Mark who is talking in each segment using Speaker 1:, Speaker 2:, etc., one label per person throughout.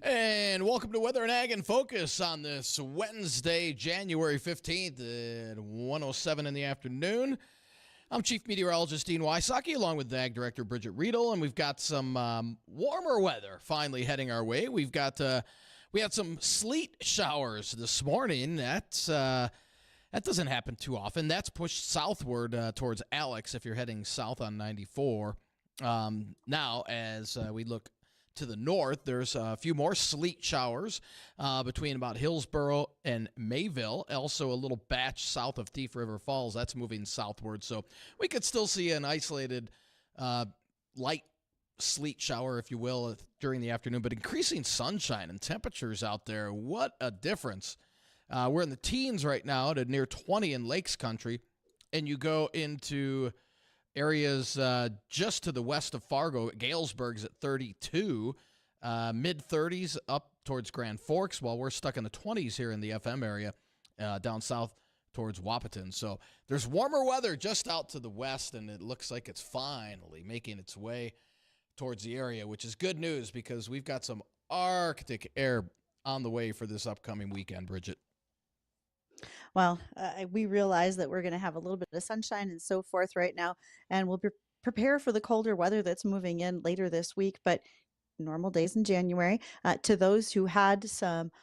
Speaker 1: And welcome to Weather and Ag in Focus on this Wednesday, January 15th at 1:07 in the afternoon. I'm Chief Meteorologist Dean Wysocki along with Ag Director Bridgette Readel, and we've got some warmer weather finally heading our way. We had some sleet showers this morning. That doesn't happen too often. That's pushed southward towards Alex if you're heading south on 94. Now, as we look to the north, there's a few more sleet showers between about Hillsboro and Mayville. Also a little batch south of Thief River Falls. That's moving southward. So we could still see an isolated light sleet shower, if you will, during the afternoon. But increasing sunshine and temperatures out there, what a difference. We're in the teens right now to near 20 in Lakes Country. And you go into areas just to the west of Fargo. Galesburg's at 32, mid-30s up towards Grand Forks, while we're stuck in the 20s here in the FM area down south towards Wahpeton. So there's warmer weather just out to the west, and it looks like it's finally making its way towards the area, which is good news because we've got some Arctic air on the way for this upcoming weekend, Bridgette.
Speaker 2: Well, we realize that we're going to have a little bit of sunshine and so forth right now, and we'll prepare for the colder weather that's moving in later this week, but normal days in January. To those who had some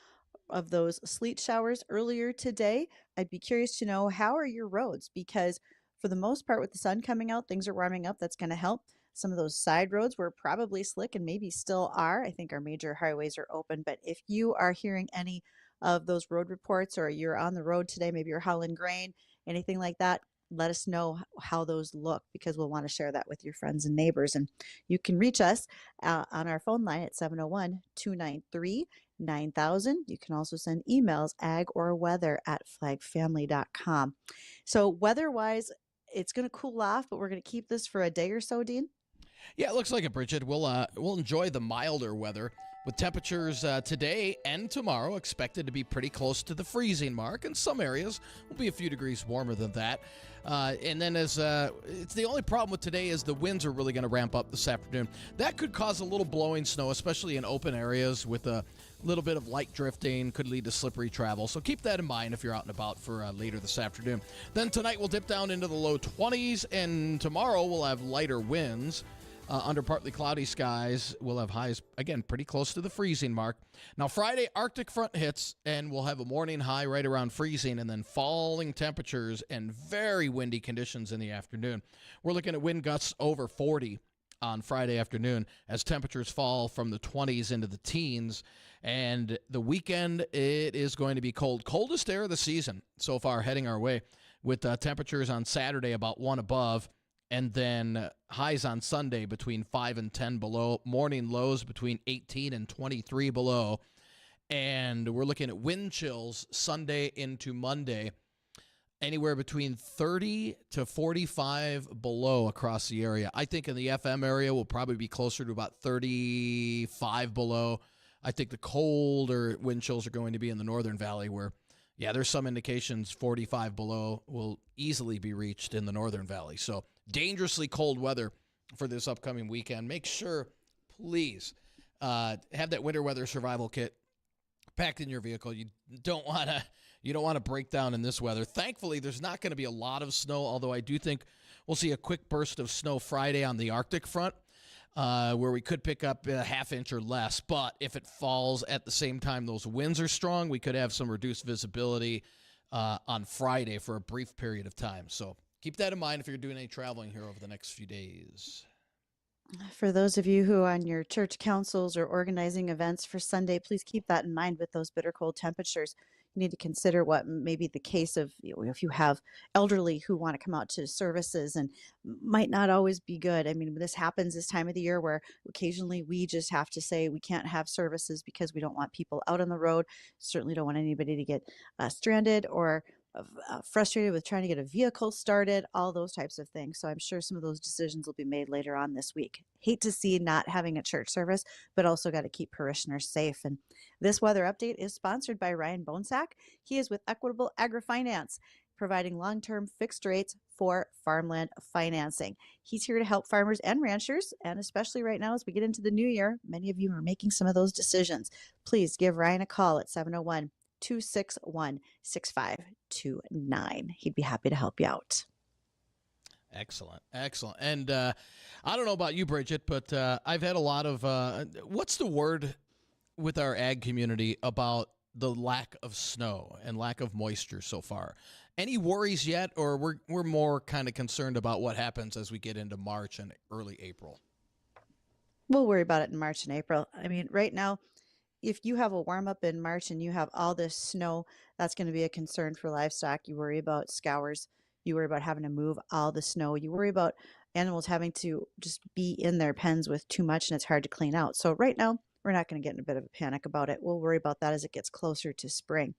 Speaker 2: of those sleet showers earlier today, I'd be curious to know, how are your roads? Because for the most part, with the sun coming out, things are warming up. That's going to help. Some of those side roads were probably slick and maybe still are. I think our major highways are open, but if you are hearing any of those road reports, or you're on the road today, maybe you're hauling grain, anything like that, let us know how those look, because we'll want to share that with your friends and neighbors. And you can reach us on our phone line at 701-293-9000. You can also send emails, agorweather@flagfamily.com. So weather-wise, it's going to cool off, but we're going to keep this for a day or so, Dean?
Speaker 1: Yeah, it looks like it, Bridgette. We'll enjoy the milder weather with temperatures today and tomorrow expected to be pretty close to the freezing mark. In some areas, will be a few degrees warmer than that. And then it's the only problem with today is the winds are really going to ramp up this afternoon. That could cause a little blowing snow, especially in open areas with a little bit of light drifting, could lead to slippery travel. So keep that in mind if you're out and about for later this afternoon. Then tonight we'll dip down into the low 20s, and tomorrow we'll have lighter winds. Under partly cloudy skies, we'll have highs, again, pretty close to the freezing mark. Now, Friday, Arctic front hits, and we'll have a morning high right around freezing, and then falling temperatures and very windy conditions in the afternoon. We're looking at wind gusts over 40 on Friday afternoon as temperatures fall from the 20s into the teens. And the weekend, it is going to be cold. Coldest air of the season so far heading our way, with temperatures on Saturday about 1 above. And then highs on Sunday between 5 and 10 below. Morning lows between 18 and 23 below. And we're looking at wind chills Sunday into Monday, anywhere between 30 to 45 below across the area. I think in the FM area, we'll probably be closer to about 35 below. I think the colder wind chills are going to be in the Northern Valley, where, yeah, there's some indications 45 below will easily be reached in the Northern Valley. So dangerously cold weather for this upcoming weekend. Make sure, please, have that winter weather survival kit packed in your vehicle. You don't want to break down in this weather. Thankfully, there's not going to be a lot of snow, although I do think we'll see a quick burst of snow Friday on the Arctic front, where we could pick up a half inch or less. But if it falls at the same time those winds are strong, we could have some reduced visibility on Friday for a brief period of time. So keep that in mind if you're doing any traveling here over the next few days.
Speaker 2: For those of you who are on your church councils or organizing events for Sunday, please keep that in mind with those bitter cold temperatures. You need to consider what may be the case of, if you have elderly who want to come out to services, and might not always be good. I mean, this happens this time of the year where occasionally we just have to say we can't have services because we don't want people out on the road. Certainly don't want anybody to get stranded or frustrated with trying to get a vehicle started, all those types of things. So I'm sure some of those decisions will be made later on this week. Hate to see not having a church service, but also got to keep parishioners safe. And this weather update is sponsored by Ryan Bonesack. He is with Equitable Agri-Finance, providing long-term fixed rates for farmland financing. He's here to help farmers and ranchers, and especially right now as we get into the new year, many of you are making some of those decisions. Please give Ryan a call at 701 261 6529. He'd be happy to help you out.
Speaker 1: Excellent. Excellent. And I don't know about you, Bridgette, but I've had a lot of, what's the word with our ag community about the lack of snow and lack of moisture so far? Any worries yet, or we're more kind of concerned about what happens as we get into March and early April?
Speaker 2: We'll worry about it in March and April. I mean, right now, if you have a warm up in March and you have all this snow, that's going to be a concern for livestock. You worry about scours. You worry about having to move all the snow. You worry about animals having to just be in their pens with too much and it's hard to clean out. So right now, we're not going to get in a bit of a panic about it. We'll worry about that as it gets closer to spring.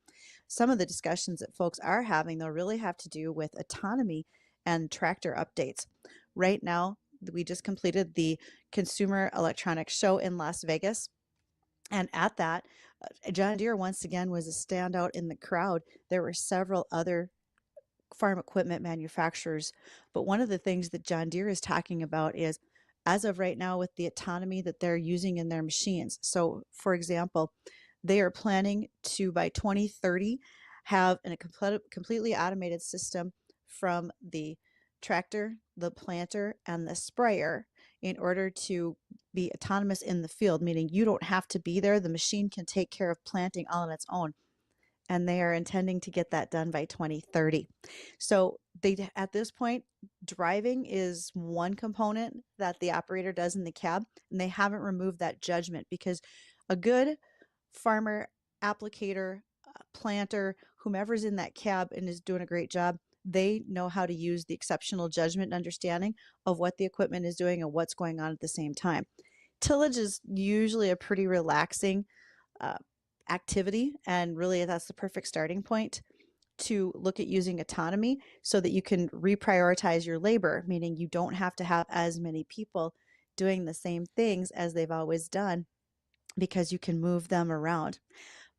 Speaker 2: Some of the discussions that folks are having, they'll really have to do with autonomy and tractor updates. Right now, we just completed the Consumer Electronics Show in Las Vegas. And at that, John Deere once again was a standout in the crowd. There were several other farm equipment manufacturers, but one of the things that John Deere is talking about is, as of right now, with the autonomy that they're using in their machines. So, for example, they are planning to, by 2030, have a completely automated system from the tractor, the planter, and the sprayer in order to be autonomous in the field, meaning you don't have to be there. The machine can take care of planting all on its own. And they are intending to get that done by 2030. So they, at this point, driving is one component that the operator does in the cab, and they haven't removed that judgment, because a good farmer, applicator, planter, whomever's in that cab and is doing a great job, they know how to use the exceptional judgment and understanding of what the equipment is doing and what's going on at the same time. Tillage is usually a pretty relaxing activity, and really that's the perfect starting point to look at using autonomy so that you can reprioritize your labor, meaning you don't have to have as many people doing the same things as they've always done, because you can move them around.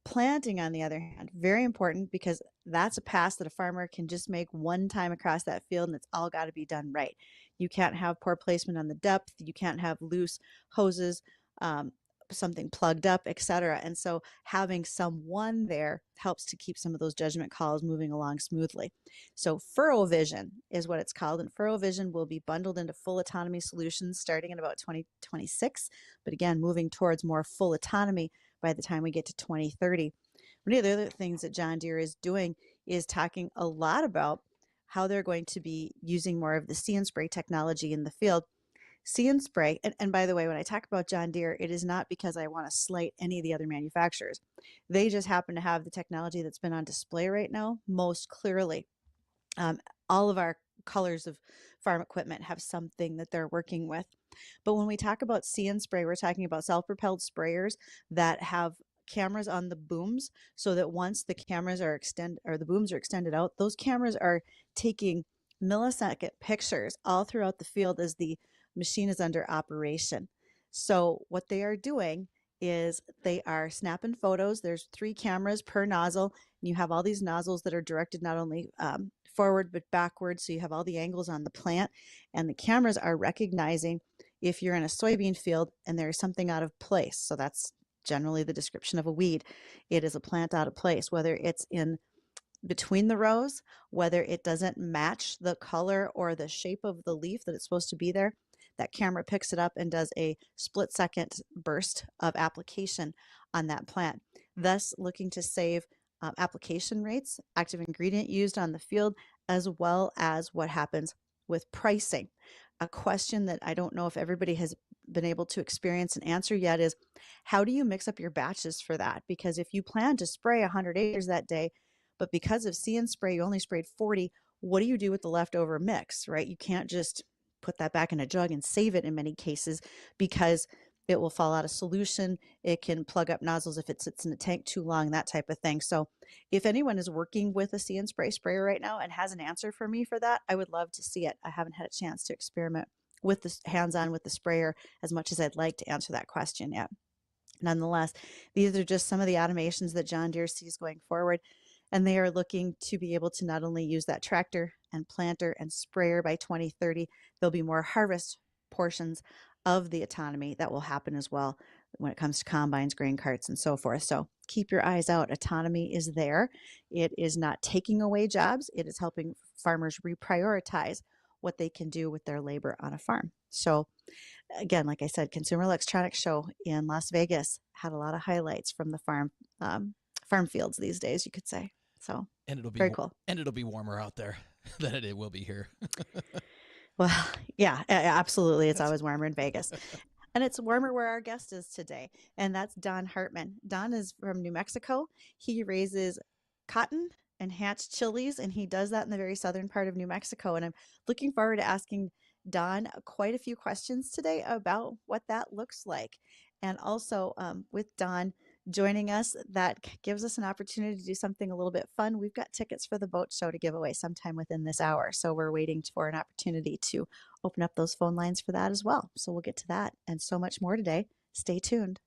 Speaker 2: Planting, on the other hand, very important, because that's a pass that a farmer can just make one time across that field, and it's all got to be done right. You can't have poor placement on the depth. You can't have loose hoses, something plugged up, etc. And so having someone there helps to keep some of those judgment calls moving along smoothly. So Furrow Vision is what it's called, and Furrow Vision will be bundled into full autonomy solutions starting in about 2026, but again, moving towards more full autonomy by the time we get to 2030. One of the other things that John Deere is doing is talking a lot about how they're going to be using more of the See and Spray technology in the field. See and Spray, and by the way, when I talk about John Deere, it is not because I want to slight any of the other manufacturers. They just happen to have the technology that's been on display right now most clearly. All of our colors of farm equipment have something that they're working with. But when we talk about See and Spray, we're talking about self-propelled sprayers that have cameras on the booms, so that once the cameras are the booms are extended out, those cameras are taking millisecond pictures all throughout the field as the machine is under operation. So what they are doing is they are snapping photos. There's 3 cameras per nozzle, and you have all these nozzles that are directed not only forward but backward, so you have all the angles on the plant, and the cameras are recognizing if you're in a soybean field and there's something out of place. So that's generally the description of a weed. It is a plant out of place, whether it's in between the rows, whether it doesn't match the color or the shape of the leaf that it's supposed to be there. That camera picks it up and does a split-second burst of application on that plant, thus looking to save application rates, active ingredient used on the field, as well as what happens with pricing. A question that I don't know if everybody has been able to experience and answer yet is, how do you mix up your batches for that? Because if you plan to spray 100 acres that day, but because of See and Spray, you only sprayed 40, what do you do with the leftover mix, right? You can't just put that back in a jug and save it in many cases, because it will fall out of solution. It can plug up nozzles if it sits in a tank too long, that type of thing. So if anyone is working with a See and Spray sprayer right now and has an answer for me for that, I would love to see it. I haven't had a chance to experiment with the hands-on with the sprayer as much as I'd like to answer that question yet. Nonetheless, these are just some of the automations that John Deere sees going forward, and they are looking to be able to not only use that tractor and planter and sprayer by 2030. There'll be more harvest portions of the autonomy that will happen as well when it comes to combines, grain carts, and so forth. So keep your eyes out. Autonomy is there. It is not taking away jobs, it is helping farmers reprioritize what they can do with their labor on a farm. So, again, like I said, Consumer Electronics Show in Las Vegas had a lot of highlights from the farm fields these days, you could say. So,
Speaker 1: And it'll be
Speaker 2: very cool.
Speaker 1: and it'll be warmer out there than it will be here.
Speaker 2: Well, yeah, absolutely. It's always warmer in Vegas. And it's warmer where our guest is today, and that's Don Hartmann. Don is from New Mexico. He raises cotton and hatch chilies, and he does that in the very southern part of New Mexico. And I'm looking forward to asking Don quite a few questions today about what that looks like. And also, with Don joining us, that gives us an opportunity to do something a little bit fun. We've got tickets for the boat show to give away sometime within this hour. So we're waiting for an opportunity to open up those phone lines for that as well. So we'll get to that and so much more today. Stay tuned.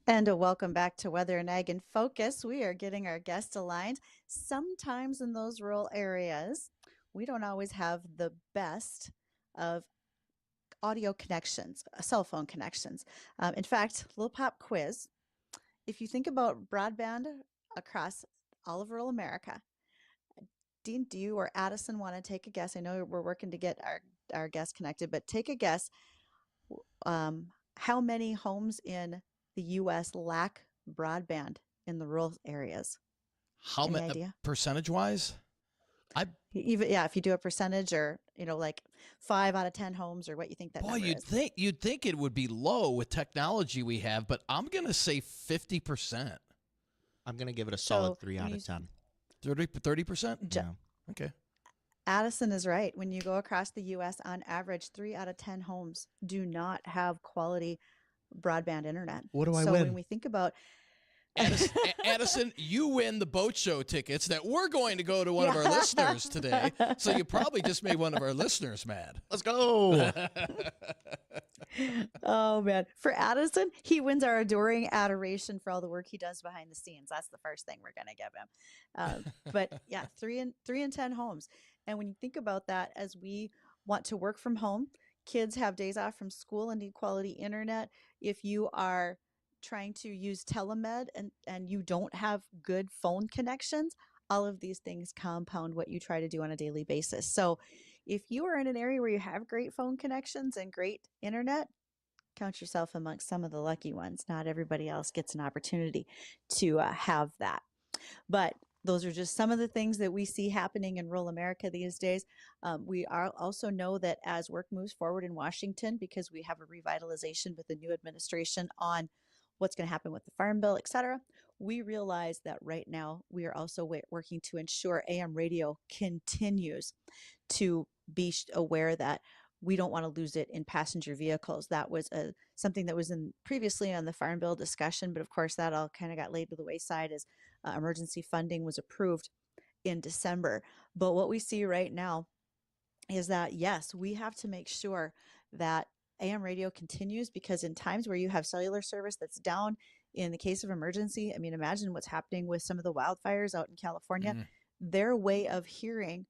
Speaker 2: And a welcome back to Weather and Ag in Focus. We are getting our guests aligned. Sometimes in those rural areas, we don't always have the best of audio connections, cell phone connections. In fact, little pop quiz. If you think about broadband across all of rural America, Dean, do you or Addison want to take a guess? I know we're working to get our guests connected, but take a guess. How many homes in the U.S. lack broadband in the rural areas?
Speaker 1: How
Speaker 2: Any
Speaker 1: many
Speaker 2: idea?
Speaker 1: percentage wise? I
Speaker 2: Even yeah, if you do a percentage or like 5 out of 10 homes or what you think that
Speaker 1: boy,
Speaker 2: number is.
Speaker 1: you'd think it would be low with technology we have, but I'm gonna say 50%.
Speaker 3: I'm going to give it a solid
Speaker 2: So
Speaker 3: 3
Speaker 2: when
Speaker 3: out
Speaker 2: you
Speaker 3: of 10.
Speaker 1: 30%?
Speaker 3: Yeah.
Speaker 1: Okay.
Speaker 2: Addison is right. When you go across the U.S., on average, 3 out of 10 homes do not have quality broadband internet.
Speaker 3: What do I
Speaker 2: So when
Speaker 3: win?
Speaker 2: we think about
Speaker 1: Addison, you win the boat show tickets that we're going to go to one of our listeners today. So you probably just made one of our listeners mad.
Speaker 3: Let's go.
Speaker 2: Oh man, for Addison, he wins our adoring adoration for all the work he does behind the scenes. That's the first thing we're gonna give him. But yeah, 3 in 10 homes. And when you think about that, as we want to work from home, kids have days off from school and need quality internet. If you are trying to use telemed and you don't have good phone connections, all of these things compound what you try to do on a daily basis. So if you are in an area where you have great phone connections and great internet, count yourself amongst some of the lucky ones. Not everybody else gets an opportunity to have that. But those are just some of the things that we see happening in rural America these days. We also know that as work moves forward in Washington, because we have a revitalization with the new administration on what's going to happen with the Farm Bill, et cetera, we realize that right now we are also working to ensure AM radio continues to be aware that we don't want to lose it in passenger vehicles. That was something that was in previously on the Farm Bill discussion, but of course that all kind of got laid to the wayside as emergency funding was approved in December. But what we see right now is that, yes, we have to make sure that AM radio continues, because in times where you have cellular service that's down, in the case of emergency, I mean, imagine what's happening with some of the wildfires out in California. Their way of hearing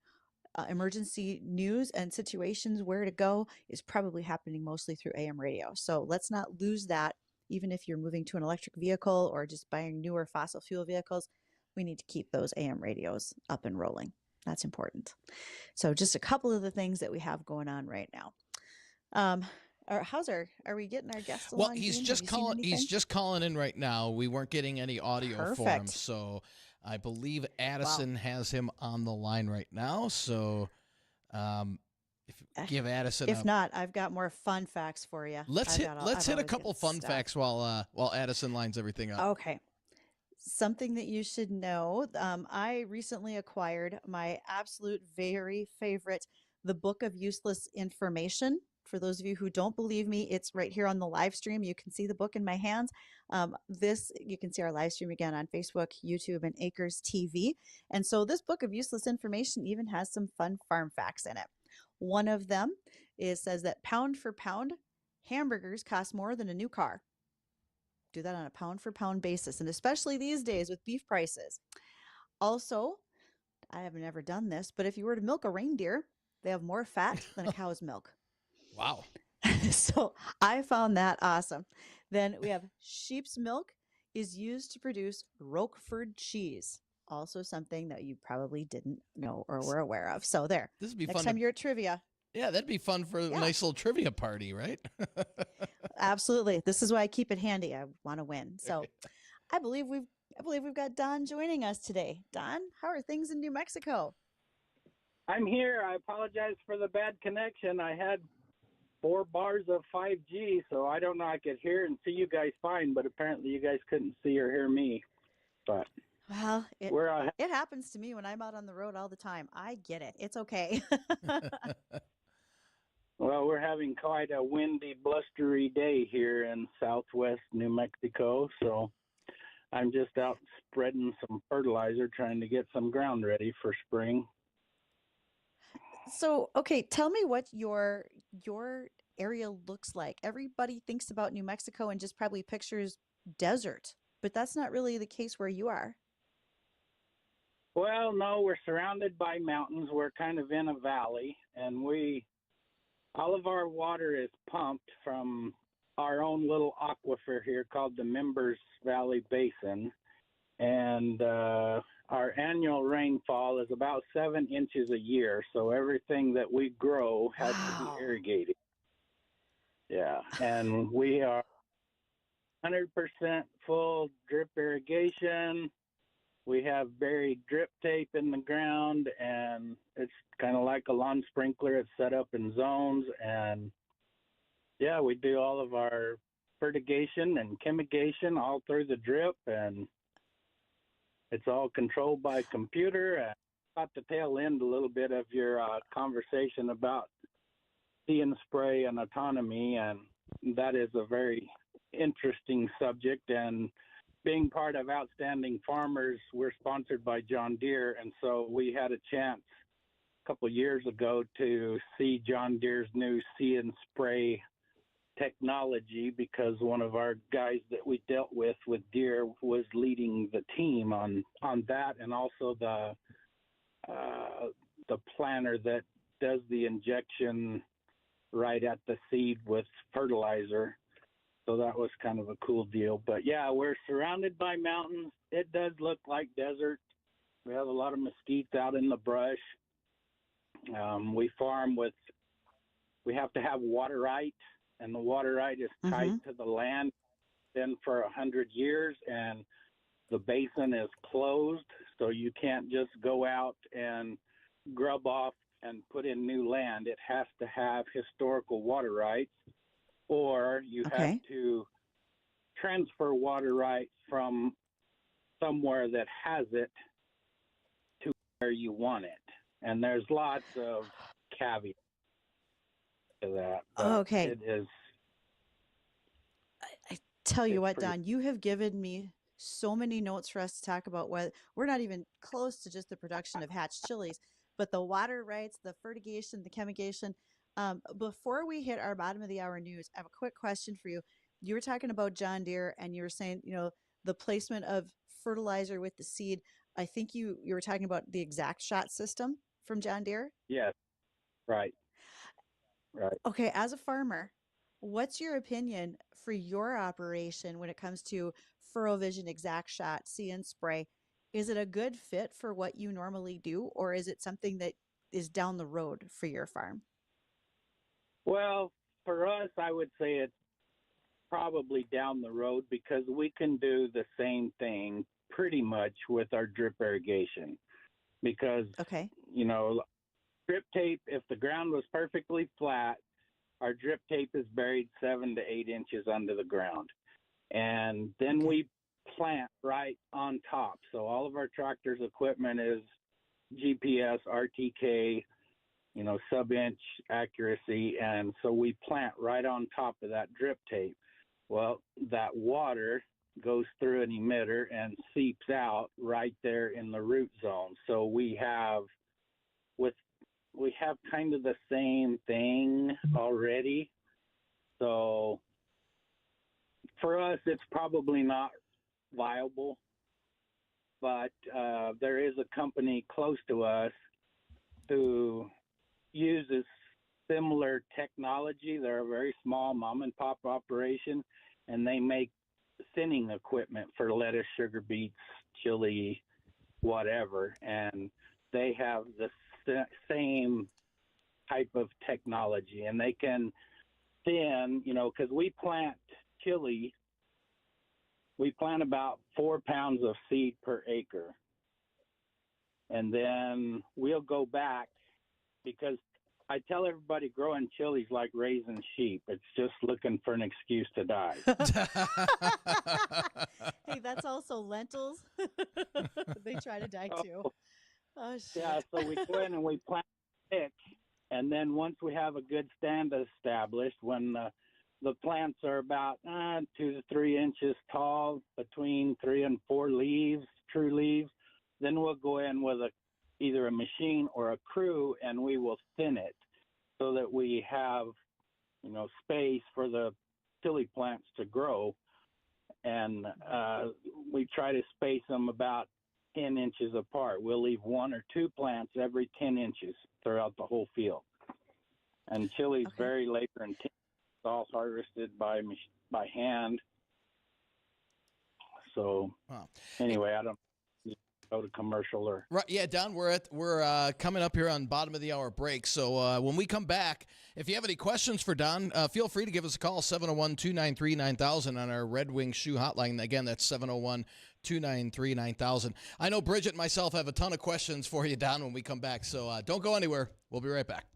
Speaker 2: emergency news and situations, where to go, is probably happening mostly through AM radio. So let's not lose that. Even if you're moving to an electric vehicle or just buying newer fossil fuel vehicles, we need to keep those AM radios up and rolling. That's important. So just a couple of the things that we have going on right now. Are we getting our guests along?
Speaker 1: Well, he's
Speaker 2: Dean?
Speaker 1: just calling. He's just calling in right now. We weren't getting any audio for him,
Speaker 2: Perfect.
Speaker 1: so I believe Addison has him on the line right now. So, give Addison.
Speaker 2: If not, I've got more fun facts for you.
Speaker 1: Let's hit a couple fun facts while Addison lines everything up.
Speaker 2: Okay. Something that you should know. I recently acquired my absolute very favorite, The Book of Useless Information. For those of you who don't believe me, it's right here on the live stream. You can see the book in my hands. You can see our live stream again on Facebook, YouTube, and Acres TV. And so this Book of Useless Information even has some fun farm facts in it. One of them says that pound for pound, hamburgers cost more than a new car. Do that on a pound for pound basis, and especially these days with beef prices. Also, I have never done this, but if you were to milk a reindeer, they have more fat than a cow's milk.
Speaker 1: Wow.
Speaker 2: So I found that awesome. Then we have sheep's milk is used to produce Roquefort cheese. Also something that you probably didn't know or were aware of. So there.
Speaker 1: This would be
Speaker 2: Next
Speaker 1: fun.
Speaker 2: time you're at trivia.
Speaker 1: Yeah, that'd be fun for a nice little trivia party, right?
Speaker 2: Absolutely. This is why I keep it handy. I want to win. So I believe we've got Don joining us today. Don, how are things in New Mexico?
Speaker 4: I'm here. I apologize for the bad connection. I had 4 bars of 5G, so I don't know. I could hear and see you guys fine, but apparently you guys couldn't see or hear me. But
Speaker 2: well, it happens to me when I'm out on the road all the time. I get it. It's okay.
Speaker 4: Well, we're having quite a windy, blustery day here in southwest New Mexico, so I'm just out spreading some fertilizer, trying to get some ground ready for spring.
Speaker 2: So, okay, tell me what your area looks like. Everybody thinks about New Mexico and just probably pictures desert, but that's not really the case where you are.
Speaker 4: Well, no, we're surrounded by mountains. We're kind of in a valley, and all of our water is pumped from our own little aquifer here called the Members Valley Basin. And our annual rainfall is about 7 inches a year. So everything that we grow has to
Speaker 2: Wow.
Speaker 4: be irrigated. Yeah. And we are 100% full drip irrigation. We have buried drip tape in the ground, and it's kind of like a lawn sprinkler. It's set up in zones, and yeah, we do all of our fertigation and chemigation all through the drip, and it's all controlled by computer. And got the tail end a little bit of your conversation about See and Spray and autonomy, and that is a very interesting subject. And being part of Outstanding Farmers, we're sponsored by John Deere, and so we had a chance a couple of years ago to see John Deere's new See and Spray technology, because one of our guys that we dealt with Deere was leading the team on that, and also the planter that does the injection right at the seed with fertilizer. So that was kind of a cool deal. But yeah, we're surrounded by mountains. It does look like desert. We have a lot of mesquites out in the brush. We farm we have to have water right, and the water right is tied to the land. Been for 100 years, and the basin is closed, so you can't just go out and grub off and put in new land. It has to have historical water rights, or you have to transfer water rights from somewhere that has it to where you want it. And there's lots of caveats to that.
Speaker 2: Okay.
Speaker 4: It is.
Speaker 2: I tell you what,
Speaker 4: pretty-
Speaker 2: Don, you have given me so many notes for us to talk about. We're not even close to just the production of hatch chilies, but the water rights, the fertigation, the chemigation. Before we hit our bottom of the hour news, I have a quick question for you. You were talking about John Deere, and you were saying, the placement of fertilizer with the seed. I think you were talking about the exact shot system from John Deere.
Speaker 4: Yes, right.
Speaker 2: Okay, as a farmer, what's your opinion for your operation when it comes to FurrowVision Exact Shot, See and Spray? Is it a good fit for what you normally do, or is it something that is down the road for your farm?
Speaker 4: Well, for us, I would say it's probably down the road, because we can do the same thing pretty much with our drip irrigation. Because, drip tape, if the ground was perfectly flat, our drip tape is buried 7 to 8 inches under the ground. And then we plant right on top. So all of our tractor's equipment is GPS, RTK, sub-inch accuracy. And so we plant right on top of that drip tape. Well, that water goes through an emitter and seeps out right there in the root zone. So we have kind of the same thing already. So for us, it's probably not viable, but there is a company close to us who uses similar technology. They're a very small mom and pop operation, and they make thinning equipment for lettuce, sugar beets, chili, whatever. And they have the same type of technology, and they can thin, because we plant chili, we plant about 4 pounds of seed per acre. And then we'll go back, because I tell everybody growing chilies like raising sheep. It's just looking for an excuse to die.
Speaker 2: Hey, that's also lentils. They try to die too. Oh, shit.
Speaker 4: Yeah, so we go in and we plant thick, and then once we have a good stand established, when the plants are about 2 to 3 inches tall, between 3 and 4 leaves, true leaves, then we'll go in with either a machine or a crew, and we will thin it so that we have, space for the chili plants to grow. and we try to space them about 10 inches apart. We'll leave 1 or 2 plants every 10 inches throughout the whole field. And chili's
Speaker 2: Okay.
Speaker 4: very labor intensive. It's all harvested by hand. So
Speaker 1: Wow.
Speaker 4: anyway, I don't go to commercial or.
Speaker 1: Right, yeah, Don, we're coming up here on bottom of the hour break. So when we come back, if you have any questions for Don, feel free to give us a call, 701-293-9000 on our Red Wing Shoe Hotline. Again, that's 701-293-9000. I know Bridgette and myself have a ton of questions for you, Don, when we come back. So don't go anywhere. We'll be right back.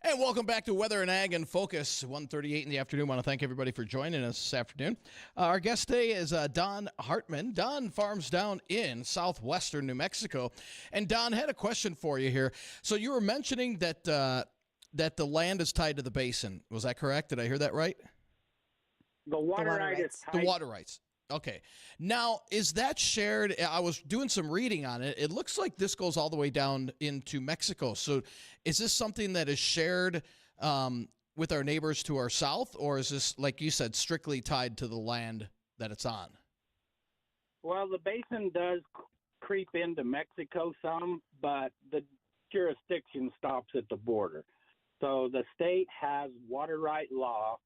Speaker 1: And welcome back to Weather and Ag in Focus, 1:38 in the afternoon. I want to thank everybody for joining us this afternoon. Our guest today is Don Hartmann. Don farms down in southwestern New Mexico. And Don, had a question for you here. So you were mentioning that that the land is tied to the basin. Was that correct? Did I hear that right?
Speaker 4: The water right is
Speaker 1: The
Speaker 4: tied.
Speaker 1: water rights. Okay. Now, is that shared? I was doing some reading on it. It looks like this goes all the way down into Mexico. So is this something that is shared with our neighbors to our south, or is this, like you said, strictly tied to the land that it's on?
Speaker 4: Well, the basin does creep into Mexico some, but the jurisdiction stops at the border. So the state has water right law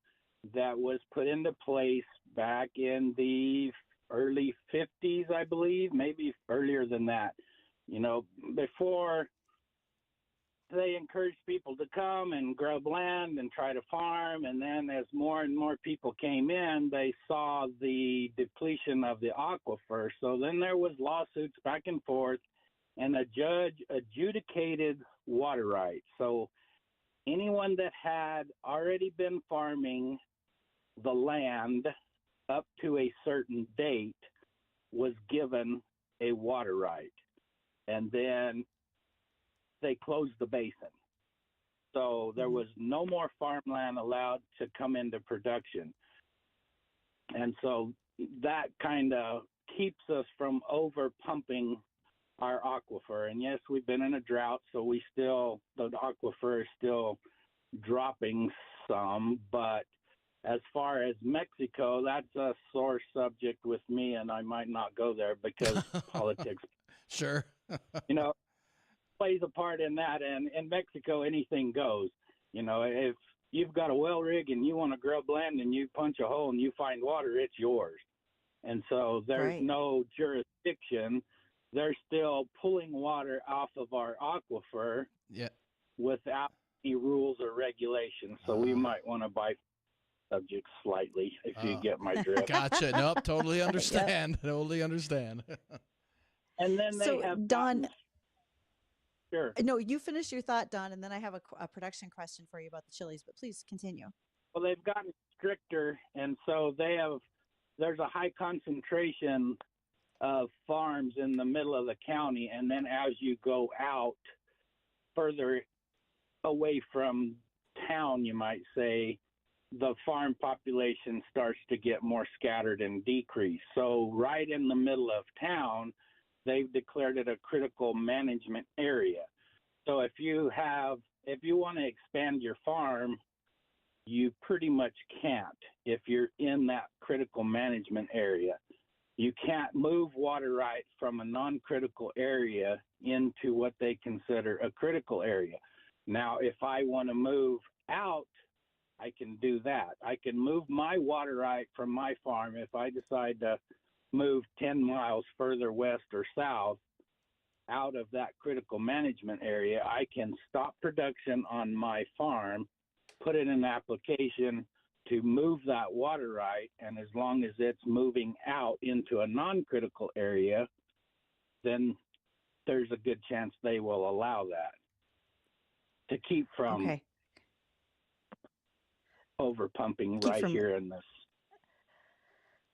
Speaker 4: that was put into place back in the early 50s, I believe, maybe earlier than that. You know, before they encouraged people to come and grub land and try to farm, and then as more and more people came in, they saw the depletion of the aquifer. So then there was lawsuits back and forth, and a judge adjudicated water rights. So anyone that had already been farming the land up to a certain date was given a water right. And then they closed the basin. So there was no more farmland allowed to come into production. And so that kind of keeps us from over pumping our aquifer. And yes, we've been in a drought, so the aquifer is still dropping some, but as far as Mexico, that's a sore subject with me, and I might not go there because politics,
Speaker 1: Sure.
Speaker 4: you know, plays a part in that. And in Mexico, anything goes. You know, if you've got a well rig and you want to grub land and you punch a hole and you find water, it's yours. And so there's no jurisdiction. They're still pulling water off of our aquifer without any rules or regulations. So we might want to buy subject slightly, if you get my drift.
Speaker 1: Gotcha. Nope, totally understand. Totally understand.
Speaker 4: And then they have
Speaker 2: Don.
Speaker 4: Sure.
Speaker 2: No, you finish your thought, Don, and then I have a production question for you about the chilies. But please continue.
Speaker 4: Well, they've gotten stricter, and so there's a high concentration of farms in the middle of the county, and then as you go out further away from town, you might say, the farm population starts to get more scattered and decrease. So right in the middle of town, they've declared it a critical management area. So if you want to expand your farm, you pretty much can't if you're in that critical management area. You can't move water right from a non-critical area into what they consider a critical area. Now, if I want to move out, I can do that. I can move my water right from my farm if I decide to move 10 miles further west or south out of that critical management area. I can stop production on my farm, put in an application to move that water right, and as long as it's moving out into a non-critical area, then there's a good chance they will allow that to keep from over pumping here in this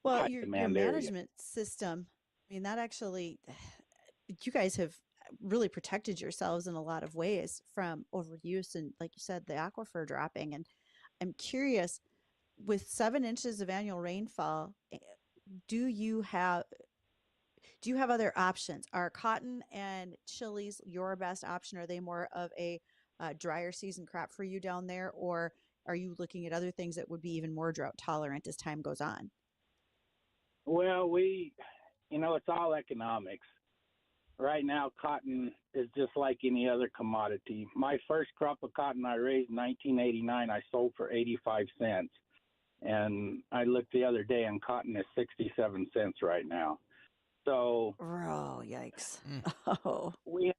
Speaker 2: well your management
Speaker 4: area.
Speaker 2: system. I mean, that actually, you guys have really protected yourselves in a lot of ways from overuse and, like you said, the aquifer dropping. And I'm curious, with 7 inches of annual rainfall, do you have other options? Are cotton and chilies your best option? Are they more of a drier season crop for you down there, or are you looking at other things that would be even more drought tolerant as time goes on?
Speaker 4: Well, it's all economics. Right now, cotton is just like any other commodity. My first crop of cotton I raised in 1989, I sold for 85 cents. And I looked the other day, and cotton is 67 cents right now. So,
Speaker 2: oh, yikes! Oh,
Speaker 4: we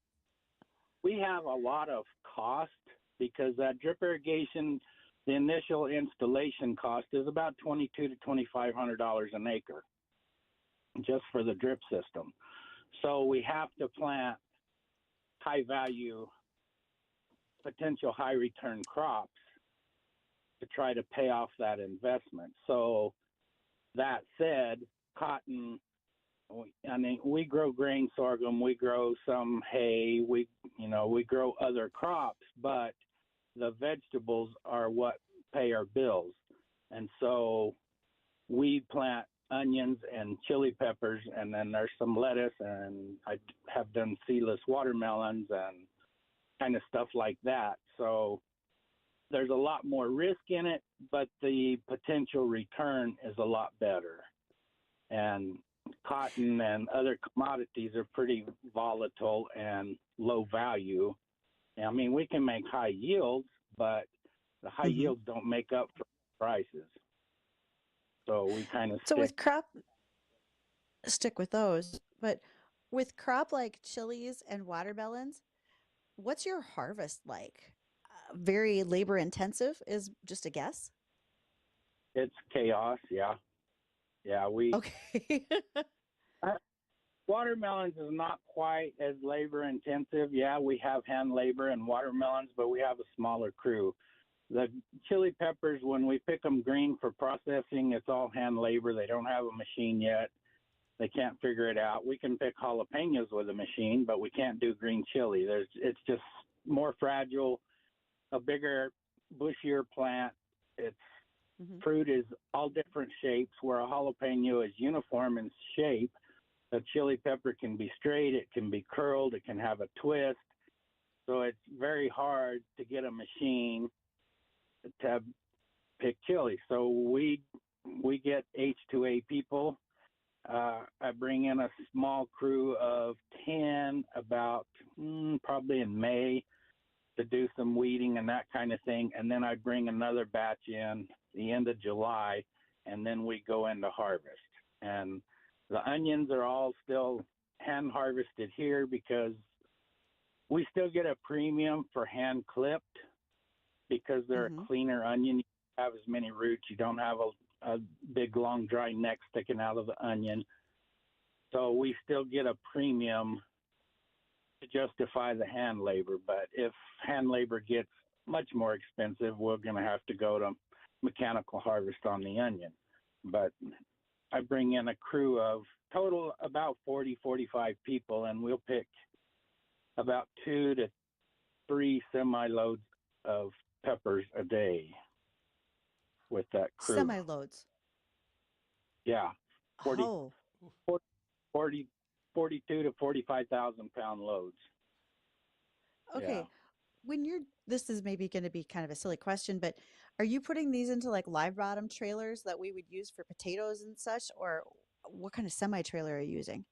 Speaker 4: have a lot of cost because that drip irrigation, the initial installation cost is about $2,200 to $2,500 an acre, just for the drip system. So we have to plant high value potential high return crops to try to pay off that investment. So that said, cotton, we grow grain sorghum, we grow some hay, we grow other crops, but the vegetables are what pay our bills. And so we plant onions and chili peppers, and then there's some lettuce, and I have done seedless watermelons and kind of stuff like that. So there's a lot more risk in it, but the potential return is a lot better. And cotton and other commodities are pretty volatile and low value. I mean, we can make high yields, but the high yields don't make up for prices. So we kind of
Speaker 2: with crop, stick with those. But with crop like chilies and watermelons, what's your harvest like? Very labor intensive is just a guess.
Speaker 4: It's chaos. Yeah.
Speaker 2: Okay.
Speaker 4: Watermelons is not quite as labor intensive. Yeah, we have hand labor in watermelons, but we have a smaller crew. The chili peppers, when we pick them green for processing, it's all hand labor. They don't have a machine yet. They can't figure it out. We can pick jalapenos with a machine, but we can't do green chili. It's just more fragile, a bigger, bushier plant. Its fruit is all different shapes, where a jalapeno is uniform in shape. A chili pepper can be straight, it can be curled, it can have a twist. So it's very hard to get a machine to pick chili. So we get H2A people. I bring in a small crew of 10 about probably in May to do some weeding and that kind of thing. And then I bring another batch in the end of July, and then we go into harvest. And the onions are all still hand harvested here because we still get a premium for hand clipped because they're a cleaner onion. You don't have as many roots. You don't have a big, long, dry neck sticking out of the onion. So we still get a premium to justify the hand labor. But if hand labor gets much more expensive, we're going to have to go to mechanical harvest on the onion. But I bring in a crew of total about 40, 45 people, and we'll pick about 2 to 3 semi-loads of peppers a day with that crew.
Speaker 2: Semi-loads?
Speaker 4: Yeah. 40,
Speaker 2: Oh.
Speaker 4: 42 to 45,000 pound loads.
Speaker 2: Okay.
Speaker 4: Yeah.
Speaker 2: This is maybe going to be kind of a silly question, but are you putting these into like live bottom trailers that we would use for potatoes and such, or what kind of semi trailer are you using?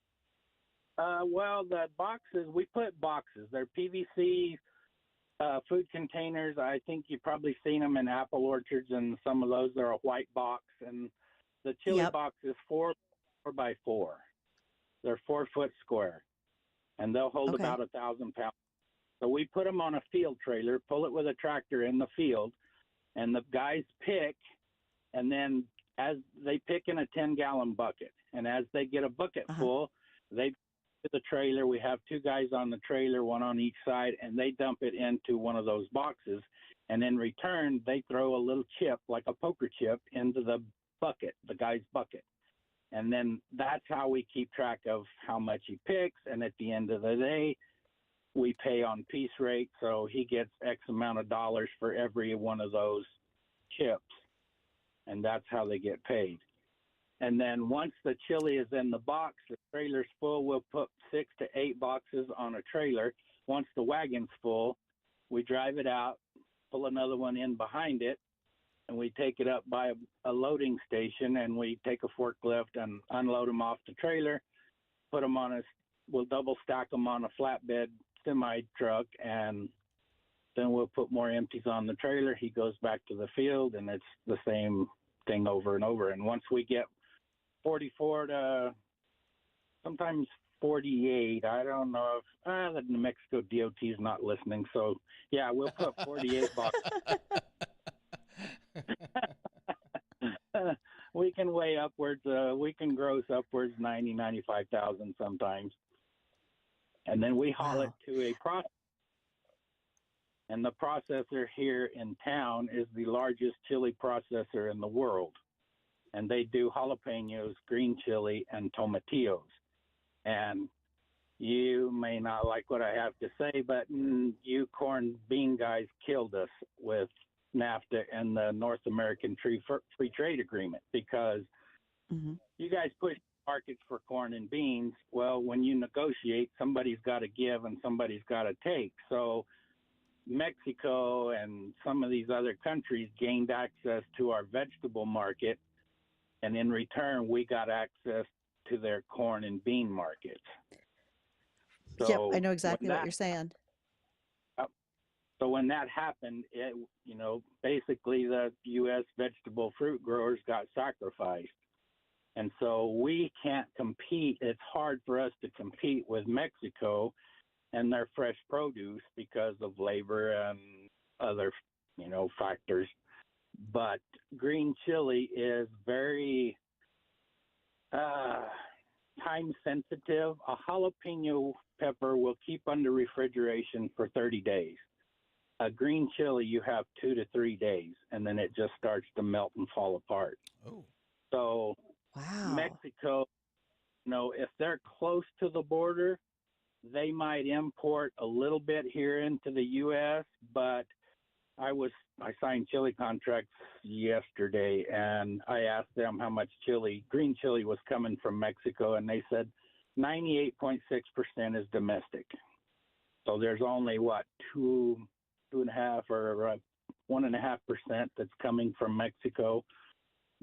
Speaker 4: Well, the boxes, we put boxes. They're PVC food containers. I think you've probably seen them in apple orchards, and some of those are a white box. And the chili box is 4 by 4. They're 4 foot square, and they'll hold about 1,000 pounds. So we put them on a field trailer, pull it with a tractor in the field, and the guys pick, and then as they pick in a 10-gallon bucket, and as they get a bucket full, they to the trailer. We have 2 guys on the trailer, one on each side, and they dump it into one of those boxes. And in return, they throw a little chip, like a poker chip, into the bucket, the guy's bucket. And then that's how we keep track of how much he picks. And at the end of the day, we pay on piece rate. So he gets X amount of dollars for every one of those chips. And that's how they get paid. And then once the chili is in the box, the trailer's full, we'll put 6 to 8 boxes on a trailer. Once the wagon's full, we drive it out, pull another one in behind it, and we take it up by a loading station, and we take a forklift and unload them off the trailer, put them on we'll double stack them on a flatbed semi truck, and then we'll put more empties on the trailer. He goes back to the field, and it's the same thing over and over. And once we get 44 to sometimes 48, I don't know if the New Mexico DOT is not listening. So, yeah, we'll put 48 boxes. We can weigh upwards, we can gross upwards 90, 95,000 sometimes. And then we haul it to a process. And the processor here in town is the largest chili processor in the world. And they do jalapenos, green chili, and tomatillos. And you may not like what I have to say, but you corn bean guys killed us with NAFTA and the North American Free Trade Agreement because you guys push markets for corn and beans. Well, when you negotiate, somebody's got to give and somebody's got to take. So Mexico and some of these other countries gained access to our vegetable market, and in return, we got access to their corn and bean markets. So
Speaker 2: yep, I know exactly what you're saying.
Speaker 4: So when that happened, basically the U.S. vegetable fruit growers got sacrificed. And so we can't compete. It's hard for us to compete with Mexico and their fresh produce because of labor and other, factors. But green chili is very time sensitive. A jalapeno pepper will keep under refrigeration for 30 days. A green chili, you have 2 to 3 days, and then it just starts to melt and fall apart.
Speaker 1: Oh.
Speaker 4: So
Speaker 2: Wow.
Speaker 4: Mexico, if they're close to the border, they might import a little bit here into the U.S., but I signed chili contracts yesterday, and I asked them how much green chili was coming from Mexico, and they said 98.6% is domestic. So there's only, 2.5 or 1.5% that's coming from Mexico.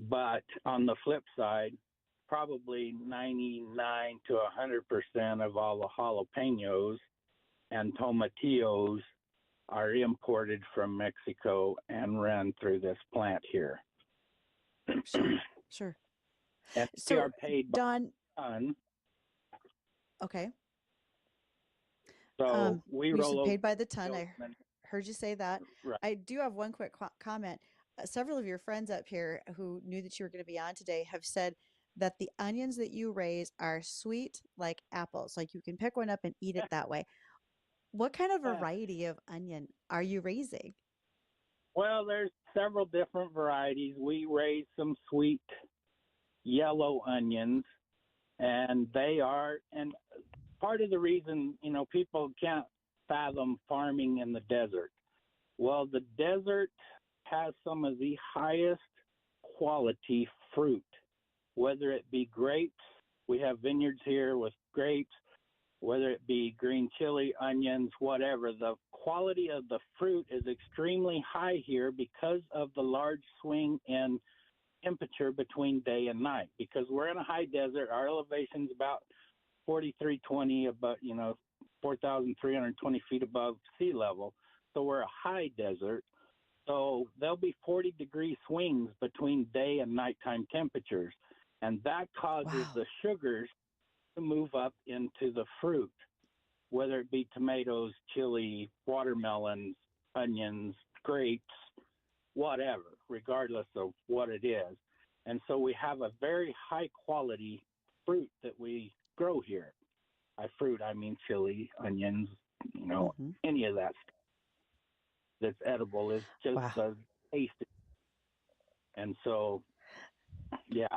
Speaker 4: But on the flip side, probably 99 to 100% of all the jalapenos and tomatillos are imported from Mexico and run through this plant here.
Speaker 2: Sure.
Speaker 4: And
Speaker 2: So,
Speaker 4: we are paid by
Speaker 2: Don,
Speaker 4: the ton.
Speaker 2: okay.
Speaker 4: So we
Speaker 2: you
Speaker 4: roll
Speaker 2: said
Speaker 4: over.
Speaker 2: paid by the ton. I heard you say that.
Speaker 4: Right.
Speaker 2: I do have one quick comment. Several of your friends up here who knew that you were going to be on today have said that the onions that you raise are sweet like apples. Like you can pick one up and eat it that way. What kind of variety of onion are you raising?
Speaker 4: Well, there's several different varieties. We raise some sweet yellow onions, and part of the reason, people can't fathom farming in the desert. Well, the desert has some of the highest quality fruit, whether it be grapes. We have vineyards here with grapes, whether it be green chili, onions, whatever. The quality of the fruit is extremely high here because of the large swing in temperature between day and night. Because we're in a high desert, our elevation's about 4,320, about 4,320 feet above sea level. So we're a high desert. So there'll be 40-degree swings between day and nighttime temperatures, and that causes the sugars to move up into the fruit, whether it be tomatoes, chili, watermelons, onions, grapes, whatever, regardless of what it is. And so we have a very high-quality fruit that we grow here. By fruit, I mean chili, onions, any of that stuff that's edible is just tasty. And so, yeah.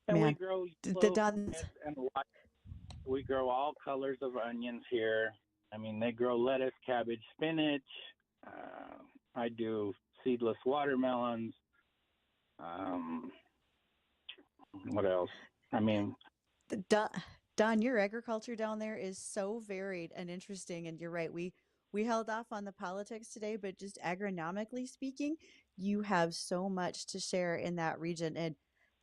Speaker 4: And
Speaker 2: Man,
Speaker 4: we grow and white. We grow all colors of onions here. I mean, they grow lettuce, cabbage, spinach. I do seedless watermelons. What else? I mean,
Speaker 2: Don, your agriculture down there is so varied and interesting. And you're right. We held off on the politics today, but just agronomically speaking, you have so much to share in that region. And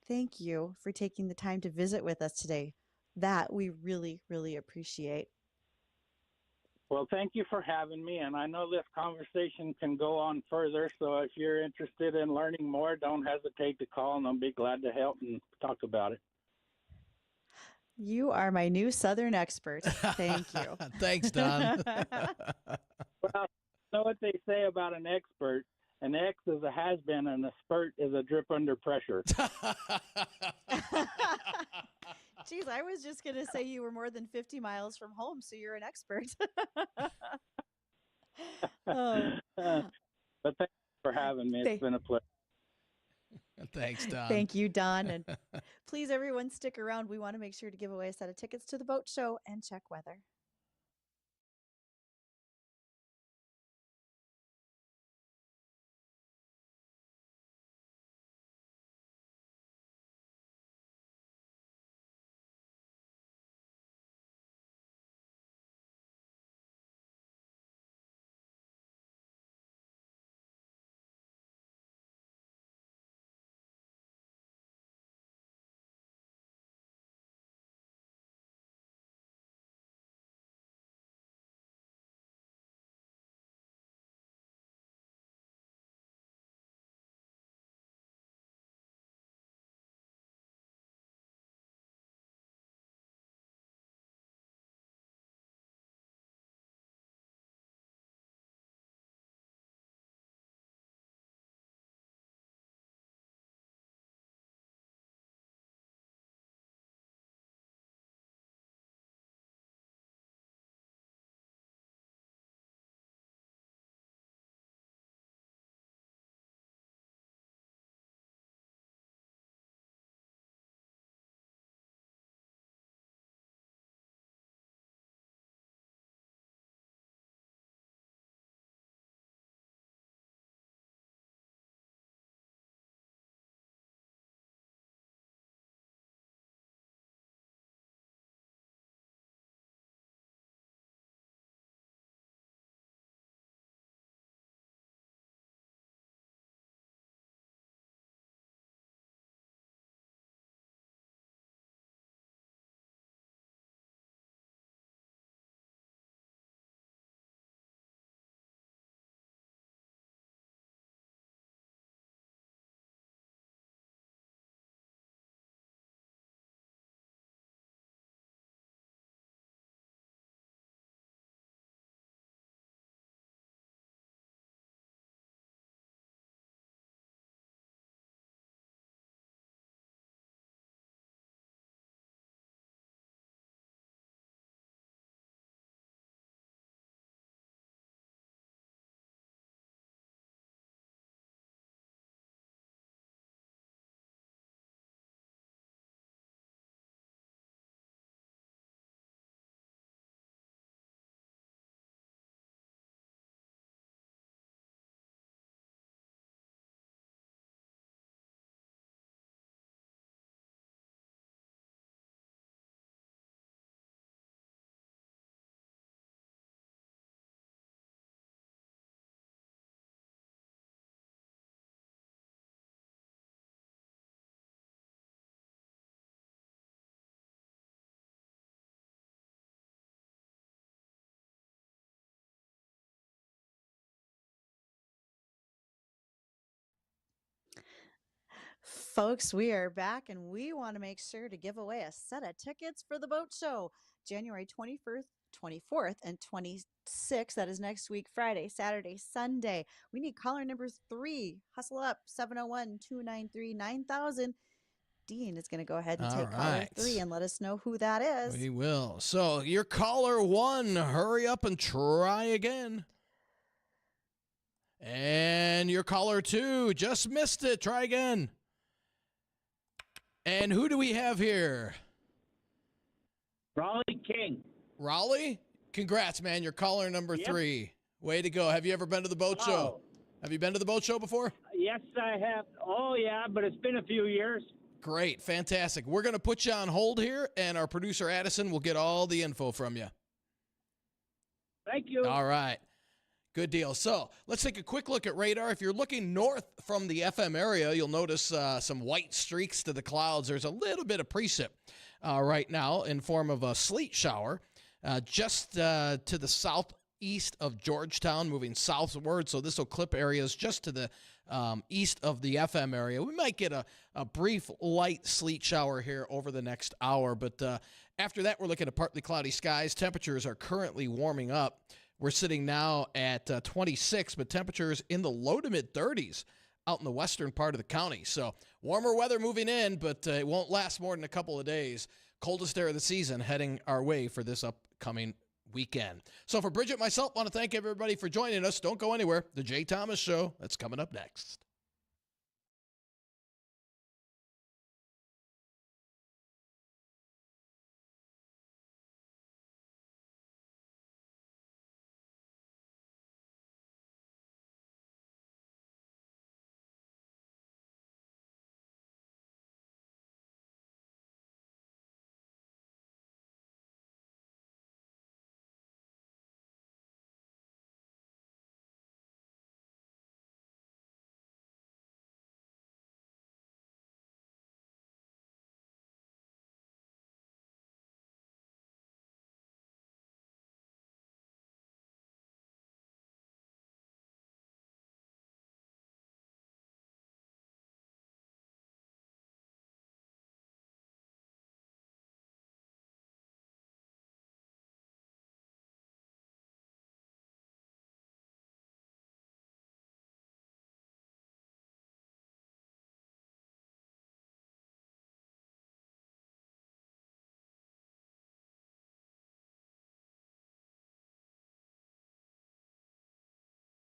Speaker 2: thank you for taking the time to visit with us today. That we really, really appreciate.
Speaker 4: Well, thank you for having me. And I know this conversation can go on further. So if you're interested in learning more, don't hesitate to call, and I'll be glad to help and talk about it.
Speaker 2: You are my new Southern expert. Thank you.
Speaker 1: Thanks, Don.
Speaker 4: Well, you know what they say about an expert? An X is a has-been, and a spurt is a drip under pressure.
Speaker 2: Geez, I was just going to say you were more than 50 miles from home, so you're an expert. Oh.
Speaker 4: But thanks for having me. It's been a pleasure.
Speaker 1: Thanks, Don.
Speaker 2: Thank you, Don. And please, everyone, stick around. We want to make sure to give away a set of tickets to the boat show and check weather. Folks, we are back and we want to make sure to give away a set of tickets for the boat show January 21st, 24th, and 26th. That is next week, Friday, Saturday, Sunday. We need caller number 3. Hustle up, 701-293-9000. Dean is going to go ahead and take caller 3 and let us know who that is.
Speaker 1: We will. So your caller 1, hurry up and try again. And your caller 2 just missed it. Try again. And who do we have here?
Speaker 5: Raleigh King.
Speaker 1: Raleigh? Congrats, man. You're caller number 3. Way to go. Have you ever been to the boat show? Have you been to the boat show before?
Speaker 5: Yes, I have. Oh, yeah, but it's been a few years.
Speaker 1: Great. Fantastic. We're going to put you on hold here, and our producer, Addison, will get all the info from you.
Speaker 5: Thank you.
Speaker 1: All right. Good deal. So let's take a quick look at radar. If you're looking north from the FM area, you'll notice some white streaks to the clouds. There's a little bit of precip right now in form of a sleet shower just to the southeast of Georgetown, moving southward. So this will clip areas just to the east of the FM area. We might get a brief light sleet shower here over the next hour. But after that, we're looking at partly cloudy skies. Temperatures are currently warming up. We're sitting now at 26, but temperatures in the low to mid 30s out in the western part of the county. So warmer weather moving in, but it won't last more than a couple of days. Coldest day of the season heading our way for this upcoming weekend. So for Bridgette, myself, want to thank everybody for joining us. Don't go anywhere. The Jay Thomas Show, that's coming up next.